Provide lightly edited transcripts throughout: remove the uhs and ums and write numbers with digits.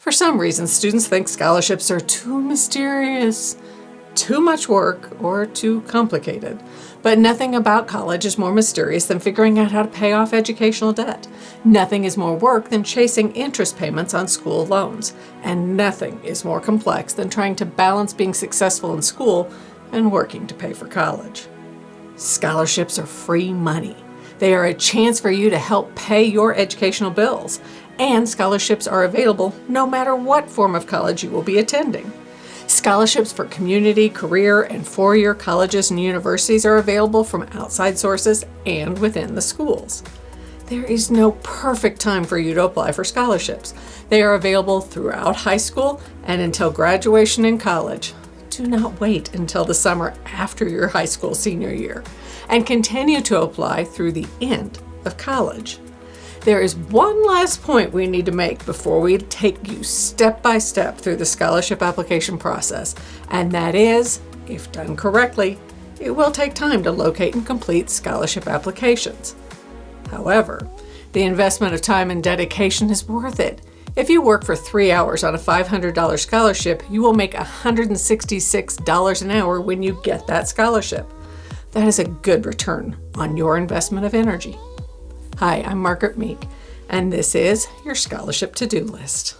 For some reason, students think scholarships are too mysterious, too much work, or too complicated. But nothing about college is more mysterious than figuring out how to pay off educational debt. Nothing is more work than chasing interest payments on school loans. And nothing is more complex than trying to balance being successful in school and working to pay for college. Scholarships are free money. They are a chance for you to help pay your educational bills. And scholarships are available no matter what form of college you will be attending. Scholarships for community, career, and four-year colleges and universities are available from outside sources and within the schools. There is no perfect time for you to apply for scholarships. They are available throughout high school and until graduation in college. Do not wait until the summer after your high school senior year, and continue to apply through the end of college. There is one last point we need to make before we take you step by step through the scholarship application process, and that is, if done correctly, it will take time to locate and complete scholarship applications. However, the investment of time and dedication is worth it. If you work for 3 hours on a $500 scholarship, you will make $166 an hour when you get that scholarship. That is a good return on your investment of energy. Hi, I'm Margaret Meek, and this is your Scholarship To-Do List.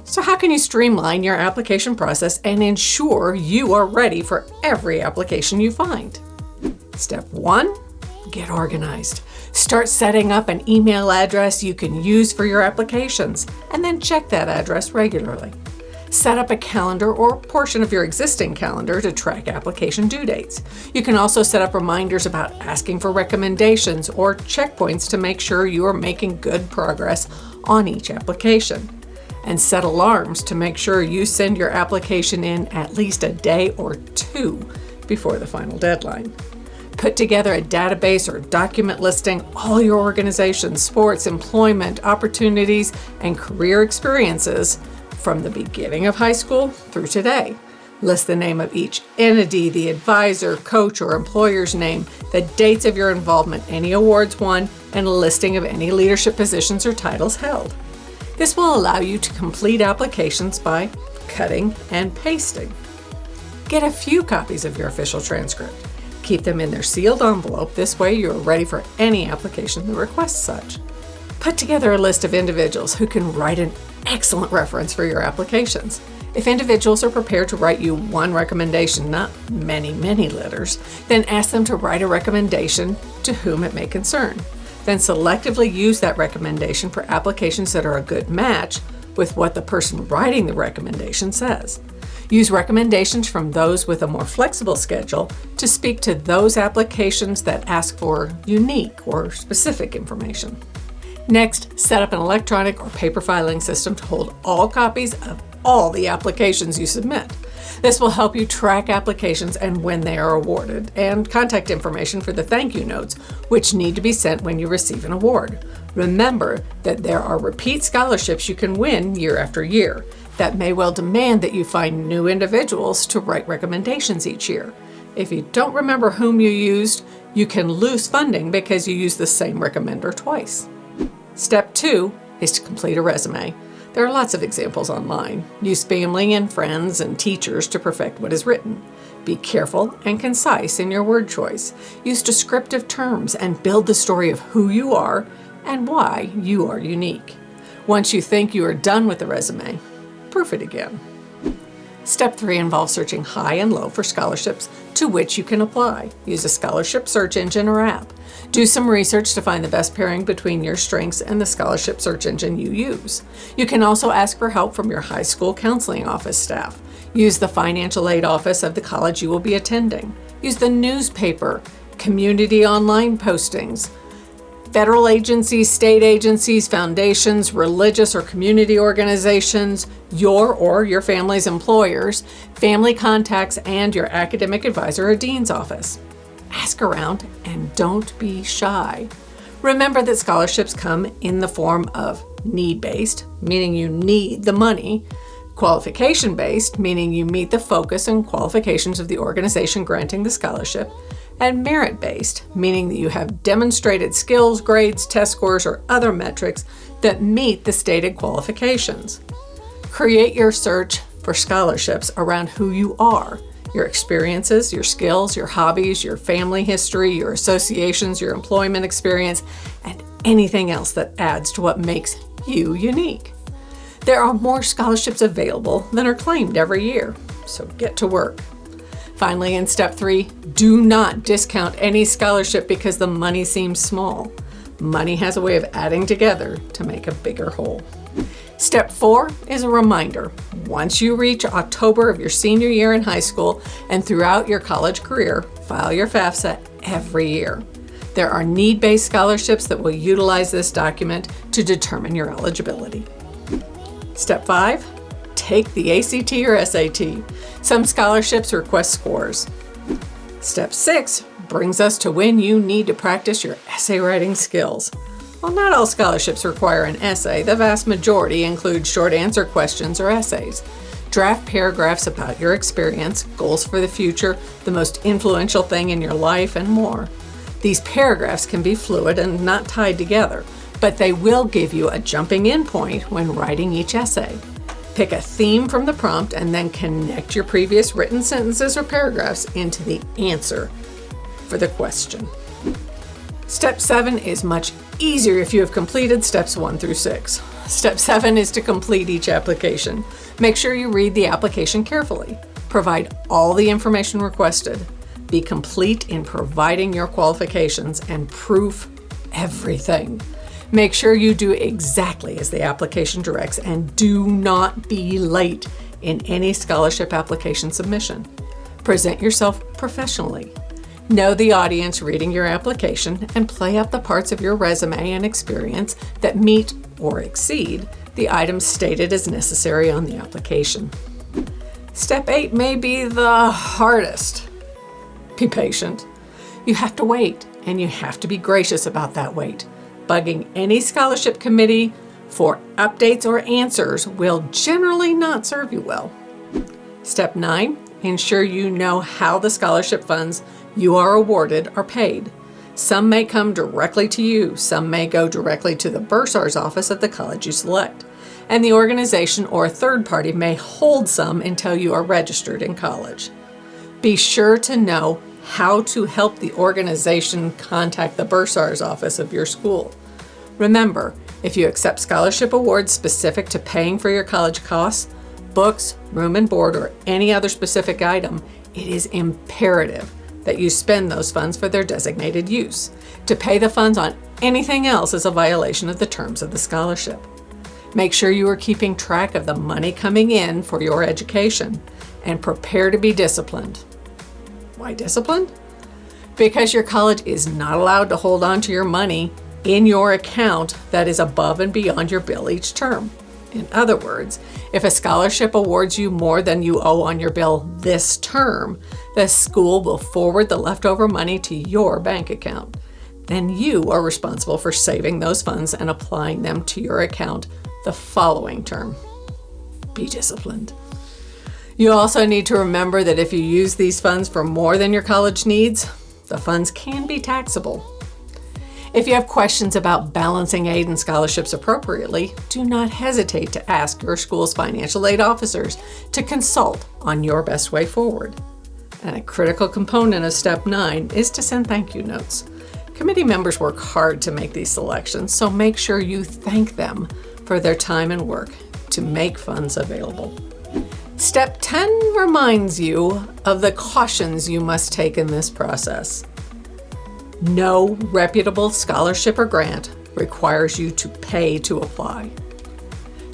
So how can you streamline your application process and ensure you are ready for every application you find? Step 1, get organized. Start setting up an email address you can use for your applications, and then check that address regularly. Set up a calendar or portion of your existing calendar to track application due dates. You can also set up reminders about asking for recommendations or checkpoints to make sure you are making good progress on each application. And set alarms to make sure you send your application in at least a day or 2 before the final deadline. Put together a database or document listing all your organization's sports, employment, opportunities, and career experiences from the beginning of high school through today. List the name of each entity, the advisor, coach, or employer's name, the dates of your involvement, any awards won, and a listing of any leadership positions or titles held. This will allow you to complete applications by cutting and pasting. Get a few copies of your official transcript. Keep them in their sealed envelope. This way you are ready for any application that requests such. Put together a list of individuals who can write an excellent reference for your applications. If individuals are prepared to write you one recommendation, not many letters, then ask them to write a recommendation to whom it may concern. Then selectively use that recommendation for applications that are a good match with what the person writing the recommendation says. Use recommendations from those with a more flexible schedule to speak to those applications that ask for unique or specific information. Next, set up an electronic or paper filing system to hold all copies of all the applications you submit. This will help you track applications and when they are awarded, and contact information for the thank you notes, which need to be sent when you receive an award. Remember that there are repeat scholarships you can win year after year. That may well demand that you find new individuals to write recommendations each year. If you don't remember whom you used, you can lose funding because you used the same recommender twice. Step 2 is to complete a resume. There are lots of examples online. Use family and friends and teachers to perfect what is written. Be careful and concise in your word choice. Use descriptive terms and build the story of who you are and why you are unique. Once you think you are done with the resume, proof it again. Step 3 involves searching high and low for scholarships to which you can apply. Use a scholarship search engine or app. Do some research to find the best pairing between your strengths and the scholarship search engine you use. You can also ask for help from your high school counseling office staff. Use the financial aid office of the college you will be attending. Use the newspaper, community online postings, federal agencies, state agencies, foundations, religious or community organizations, your or your family's employers, family contacts, and your academic advisor or dean's office. Ask around and don't be shy. Remember that scholarships come in the form of need-based, meaning you need the money, Qualification-based, meaning you meet the focus and qualifications of the organization granting the scholarship. And merit-based, meaning that you have demonstrated skills, grades, test scores, or other metrics that meet the stated qualifications. Create your search for scholarships around who you are, your experiences, your skills, your hobbies, your family history, your associations, your employment experience, and anything else that adds to what makes you unique. There are more scholarships available than are claimed every year, so get to work. Finally, in step 3, do not discount any scholarship because the money seems small. Money has a way of adding together to make a bigger whole. Step 4 is a reminder. Once you reach October of your senior year in high school and throughout your college career, file your FAFSA every year. There are need-based scholarships that will utilize this document to determine your eligibility. Step 5, take the ACT or SAT. Some scholarships request scores. Step 6 brings us to when you need to practice your essay writing skills. While not all scholarships require an essay, the vast majority include short answer questions or essays. Draft paragraphs about your experience, goals for the future, the most influential thing in your life, and more. These paragraphs can be fluid and not tied together, but they will give you a jumping in point when writing each essay. Pick a theme from the prompt and then connect your previous written sentences or paragraphs into the answer for the question. Step 7 is much easier if you have completed steps 1 through 6. Step 7 is to complete each application. Make sure you read the application carefully. Provide all the information requested. Be complete in providing your qualifications and proof everything. Make sure you do exactly as the application directs and do not be late in any scholarship application submission. Present yourself professionally. Know the audience reading your application and play up the parts of your resume and experience that meet or exceed the items stated as necessary on the application. Step 8 may be the hardest. Be patient. You have to wait, and you have to be gracious about that wait. Bugging any scholarship committee for updates or answers will generally not serve you well. Step 9, ensure you know how the scholarship funds you are awarded are paid. Some may come directly to you, some may go directly to the bursar's office at the college you select, and the organization or a third party may hold some until you are registered in college. Be sure to know how to help the organization contact the bursar's office of your school. Remember, if you accept scholarship awards specific to paying for your college costs, books, room and board, or any other specific item, it is imperative that you spend those funds for their designated use. To pay the funds on anything else is a violation of the terms of the scholarship. Make sure you are keeping track of the money coming in for your education and prepare to be disciplined. Why disciplined? Because your college is not allowed to hold on to your money in your account that is above and beyond your bill each term. In other words, if a scholarship awards you more than you owe on your bill this term, the school will forward the leftover money to your bank account. Then you are responsible for saving those funds and applying them to your account the following term. Be disciplined. You also need to remember that if you use these funds for more than your college needs, the funds can be taxable. If you have questions about balancing aid and scholarships appropriately, do not hesitate to ask your school's financial aid officers to consult on your best way forward. And a critical component of Step 9 is to send thank you notes. Committee members work hard to make these selections, so make sure you thank them for their time and work to make funds available. Step 10 reminds you of the cautions you must take in this process. No reputable scholarship or grant requires you to pay to apply.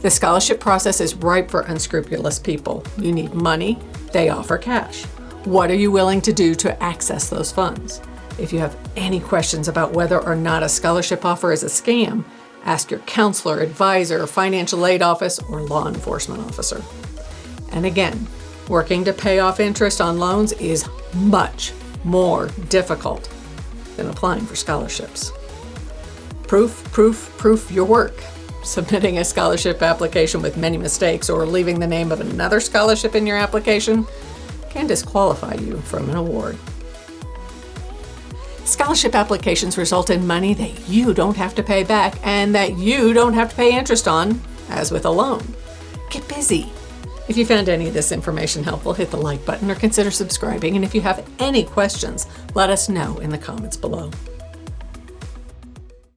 The scholarship process is ripe for unscrupulous people. You need money, they offer cash. What are you willing to do to access those funds? If you have any questions about whether or not a scholarship offer is a scam, ask your counselor, advisor, financial aid office, or law enforcement officer. And again, working to pay off interest on loans is much more difficult than applying for scholarships. Proof your work. Submitting a scholarship application with many mistakes or leaving the name of another scholarship in your application can disqualify you from an award. Scholarship applications result in money that you don't have to pay back and that you don't have to pay interest on, as with a loan. Get busy. If you found any of this information helpful, hit the like button or consider subscribing. And if you have any questions, let us know in the comments below.